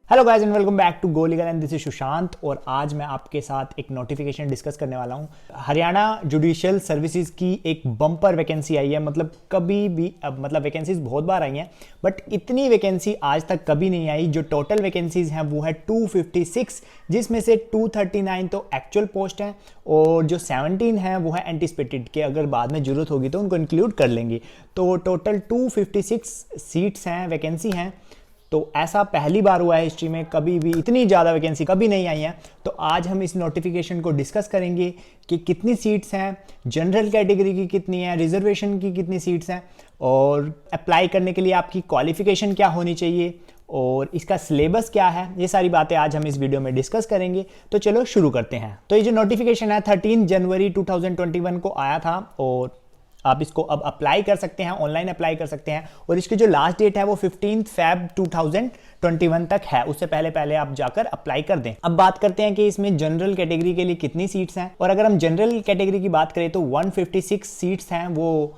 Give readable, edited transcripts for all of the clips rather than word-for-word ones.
Hello guys and welcome back to go legal and this is Sushant. और आज मैं आपके साथ एक नोटिफिकेशन डिस्कस करने वाला हूं। हरियाणा जुडिशियल सर्विसेज की एक बम्पर वैकेंसी आई है। मतलब कभी भी मतलब वैकेंसीज बहुत बार आई हैं बट इतनी वैकेंसी आज तक कभी नहीं आई। जो टोटल वैकेंसीज हैं वो है 256, जिसमें से 239 तो एक्चुअल पोस्ट हैं और जो 17 हैं वो है एंटिसिपेटेड के, अगर बाद में जरूरत होगी तो उनको इंक्लूड कर लेंगे। तो टोटल 256 सीट्स हैं, वैकेंसी हैं। तो ऐसा पहली बार हुआ है हिस्ट्री में, कभी भी इतनी ज़्यादा वैकेंसी कभी नहीं आई है। तो आज हम इस नोटिफिकेशन को डिस्कस करेंगे कि कितनी सीट्स हैं, जनरल कैटेगरी की कितनी है, रिजर्वेशन की कितनी सीट्स हैं, और अप्लाई करने के लिए आपकी क्वालिफिकेशन क्या होनी चाहिए और इसका सिलेबस क्या है। ये सारी बातें आज हम इस वीडियो में डिस्कस करेंगे। तो चलो शुरू करते हैं। तो ये जो नोटिफिकेशन है 13 जनवरी 2021 को आया था और आप इसको अब अप्लाई कर सकते हैं, ऑनलाइन अप्लाई कर सकते हैं। और इसकी जो लास्ट डेट है वो 15 Feb 2021 तक है। उससे पहले आप जाकर अप्लाई कर दें। अब बात करते हैं कि इसमें जनरल कैटेगरी के लिए कितनी सीट्स हैं। और अगर हम जनरल कैटेगरी की बात करें तो 156 सीट्स हैं वो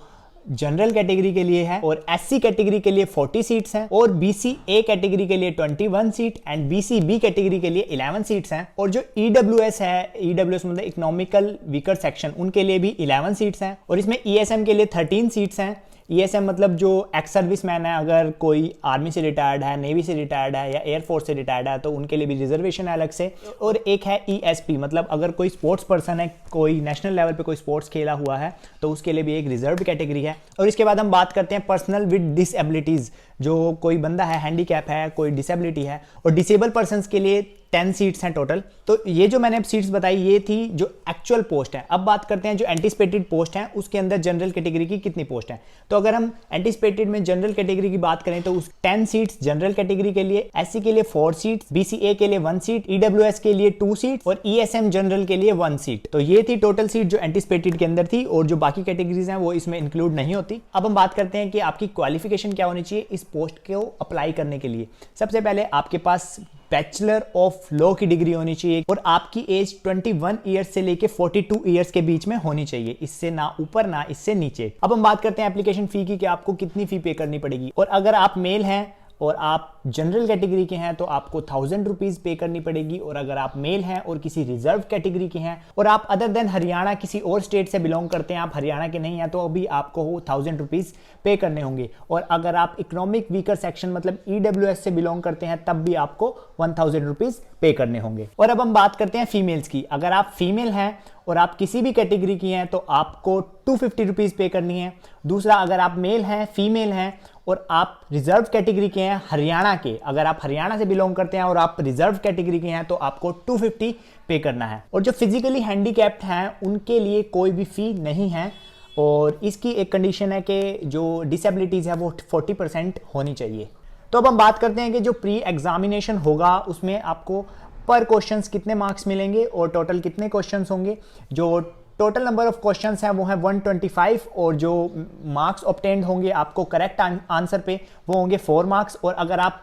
जनरल कैटेगरी के लिए है, और एससी कैटेगरी के लिए 40 सीट्स हैं, और बीसी ए कैटेगरी के लिए 21 seat and BC B category के लिए 11 सीट्स हैं। और जो ईडब्ल्यूएस है, ईडब्ल्यूएस मतलब इकोनॉमिकल वीकर सेक्शन, उनके लिए भी 11 सीट्स हैं। और इसमें ईएसएम के लिए 13 सीट्स हैं। ईएसएम मतलब जो एक्स सर्विस मैन है, अगर कोई आर्मी से रिटायर्ड है, नेवी से रिटायर्ड है या एयरफोर्स से रिटायर्ड है तो उनके लिए भी रिजर्वेशन है अलग से। और एक है ईएसपी, मतलब अगर कोई स्पोर्ट्स पर्सन है, कोई नेशनल लेवल पे कोई स्पोर्ट्स खेला हुआ है तो उसके लिए भी एक रिजर्व कैटेगरी है। और इसके बाद हम बात करते हैं पर्सनल विद डिसएबिलिटीज़, जो कोई बंदा है हैंडीकैप है, कोई डिसेबिलिटी है, और डिसेबल पर्सनस के लिए 10 सीट्स हैं टोटल। तो ये जो मैंने अब सीट्स बताई ये थी जो एक्चुअल पोस्ट है। अब बात करते हैं जो एंटिसिपेटेड पोस्ट है उसके अंदर जनरल कैटेगरी की कितनी पोस्ट है। तो अगर हम एंटिसिपेटेड में जनरल कैटेगरी की बात करें तो उस 10 सीट्स जनरल कैटेगरी के लिए, एससी के लिए 4 सीट्स, बीसीए के लिए 1 सीट, ईडब्ल्यूएस के लिए 2 सीट और ईएसएम जनरल के लिए 1 सीट। तो ये थी टोटल सीट जो एंटिसिपेटेड के अंदर थी, और जो बाकी कैटेगरीज हैं वो इसमें इंक्लूड नहीं होती। अब हम बात करते हैं कि आपकी क्वालिफिकेशन क्या होनी चाहिए इस पोस्ट को अप्लाई करने के लिए। सबसे पहले आपके पास बैचलर ऑफ लॉ की डिग्री होनी चाहिए और आपकी एज 21 ईयर्स से लेके 42 ईयर्स के बीच में होनी चाहिए, इससे ना ऊपर ना इससे नीचे। अब हम बात करते हैं एप्लीकेशन फी की कि आपको कितनी फी पे करनी पड़ेगी। और अगर आप मेल हैं और आप जनरल कैटेगरी के हैं तो आपको 1000 रुपीज पे करनी पड़ेगी। और अगर आप मेल हैं और किसी रिजर्व कैटेगरी के हैं और आप अदर देन हरियाणा किसी और स्टेट से बिलोंग करते हैं, आप हरियाणा के नहीं हैं, तो अभी आपको 1000 रुपीज पे करने होंगे। और अगर आप इकोनॉमिक वीकर सेक्शन मतलब ईडब्ल्यूएस से बिलोंग करते हैं तब भी आपको 1000 रुपीज पे करने होंगे। और अब हम बात करते हैं फीमेल्स की। अगर आप फीमेल हैं और आप किसी भी कैटेगरी की हैं तो आपको 250 रुपीज पे करनी है। दूसरा, अगर आप मेल हैं, फीमेल हैं और आप रिजर्व कैटेगरी के हैं हरियाणा के, अगर आप हरियाणा से बिलोंग करते हैं और आप रिजर्व कैटेगरी के हैं तो आपको 250 पे करना है। और जो फिजिकली हैंडीकैप्ड हैं उनके लिए कोई भी फी नहीं है। और इसकी एक कंडीशन है कि जो डिसेबिलिटीज़ है वो 40% होनी चाहिए। तो अब हम बात करते हैं कि जो प्री एग्जामिनेशन होगा उसमें आपको पर क्वेश्चंस कितने मार्क्स मिलेंगे और टोटल कितने क्वेश्चंस होंगे। जो टोटल नंबर ऑफ क्वेश्चंस हैं वो है 125, और जो मार्क्स ऑब्टेन्ड होंगे आपको करेक्ट आंसर पे वो होंगे 4 मार्क्स। और अगर आप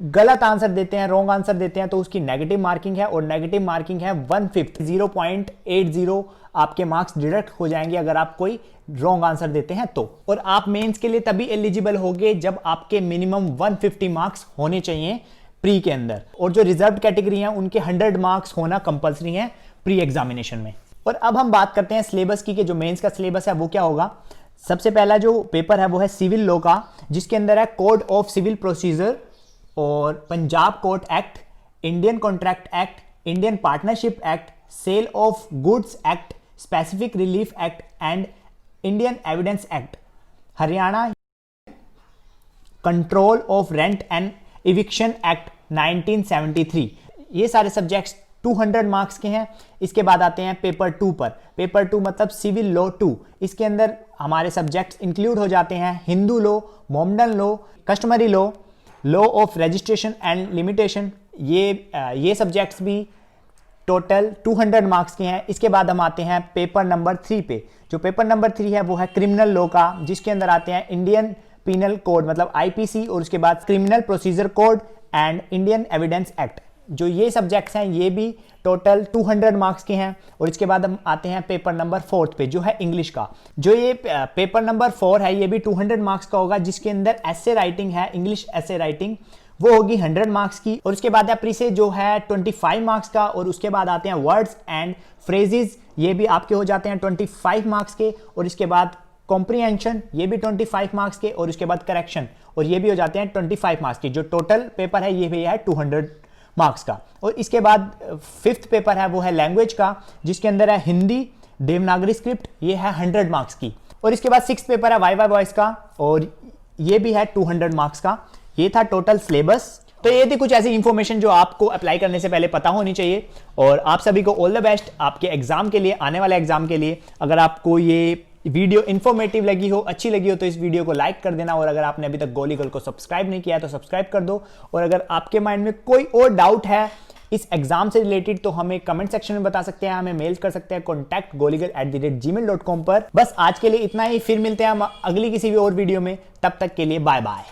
गलत आंसर देते हैं, रॉन्ग आंसर देते हैं तो उसकी नेगेटिव मार्किंग है, और नेगेटिव मार्किंग है 1/5, 0.80 आपके मार्क्स डिडक्ट हो जाएंगे अगर आप कोई रॉन्ग आंसर देते हैं तो। और आप मेंस के लिए तभी एलिजिबल होंगे जब आपके मिनिमम 150 मार्क्स होने चाहिए प्री के अंदर। और जो रिजर्व कैटेगरी हैं उनके 100 मार्क्स होना कंपलसरी है प्री एग्जामिनेशन में। और अब हम बात करते हैं सिलेबस की कि जो मेंस का सिलेबस है वो क्या होगा। सबसे पहला जो पेपर है वो है सिविल लॉ का, जिसके अंदर है कोड ऑफ सिविल प्रोसीजर और Punjab court act, Indian contract act, Indian partnership act, sale of goods act, specific relief act and Indian evidence act, Haryana control of rent and eviction act 1973। ये सारे subjects 200 marks के हैं। इसके बाद आते हैं paper 2 पर। पेपर 2 मतलब सिविल लॉ 2। इसके अंदर हमारे सब्जेक्ट्स इंक्लूड हो जाते हैं Hindu law, Mohammedan law, customary law, law of registration and limitation. ये सब्जेक्ट्स भी टोटल 200 मार्क्स के हैं। इसके बाद हम आते हैं पेपर नंबर 3 पे। जो पेपर नंबर 3 है वो है क्रिमिनल लॉ का, जिसके अंदर आते हैं इंडियन पीनल कोड मतलब आईपीसी, और उसके बाद criminal procedure code and Indian evidence act. जो ये सब्जेक्ट्स हैं ये भी टोटल 200 मार्क्स के हैं। और इसके बाद हम आते हैं पेपर नंबर 4 पे, जो है इंग्लिश का। जो ये पेपर नंबर 4 है, ये भी 200 मार्क्स का होगा, जिसके अंदर एसे राइटिंग है, इंग्लिश एसे राइटिंग, वो होगी 100 मार्क्स की। और उसके बाद है प्रीसे, जो है 25 मार्क्स का। और उसके बाद आते हैं वर्ड्स एंड फ्रेजेस, ये भी आपके हो जाते हैं 25 मार्क्स के। और इसके बाद कॉम्प्रीहेंशन, ये भी 25 मार्क्स के। और उसके बाद करेक्शन, और ये भी हो जाते हैं 25 मार्क्स के। जो टोटल पेपर है ये भी है 200 मार्क्स का। और इसके बाद 5th पेपर है, वो है लैंग्वेज का, जिसके अंदर है हिंदी देवनागरी स्क्रिप्ट, ये है 100 मार्क्स की। और इसके बाद 6th पेपर है वाइवा वॉइस का, और ये भी है 200 मार्क्स का। ये था टोटल सिलेबस। तो ये थी कुछ ऐसी इंफॉर्मेशन जो आपको अप्लाई करने से पहले पता होनी चाहिए। और आप सभी को ऑल द बेस्ट आपके एग्जाम के लिए, आने वाले एग्जाम के लिए। अगर आपको ये वीडियो इन्फॉर्मेटिव लगी हो, अच्छी लगी हो, तो इस वीडियो को लाइक कर देना। और अगर आपने अभी तक गोलीगल को सब्सक्राइब नहीं किया है तो सब्सक्राइब कर दो। और अगर आपके माइंड में कोई और डाउट है इस एग्जाम से रिलेटेड, तो हमें कमेंट सेक्शन में बता सकते हैं, हमें मेल कर सकते हैं contact@gmail.com पर। बस आज के लिए इतना ही, फिर मिलते हैं हम अगली किसी भी और वीडियो में। तब तक के लिए बाय बाय।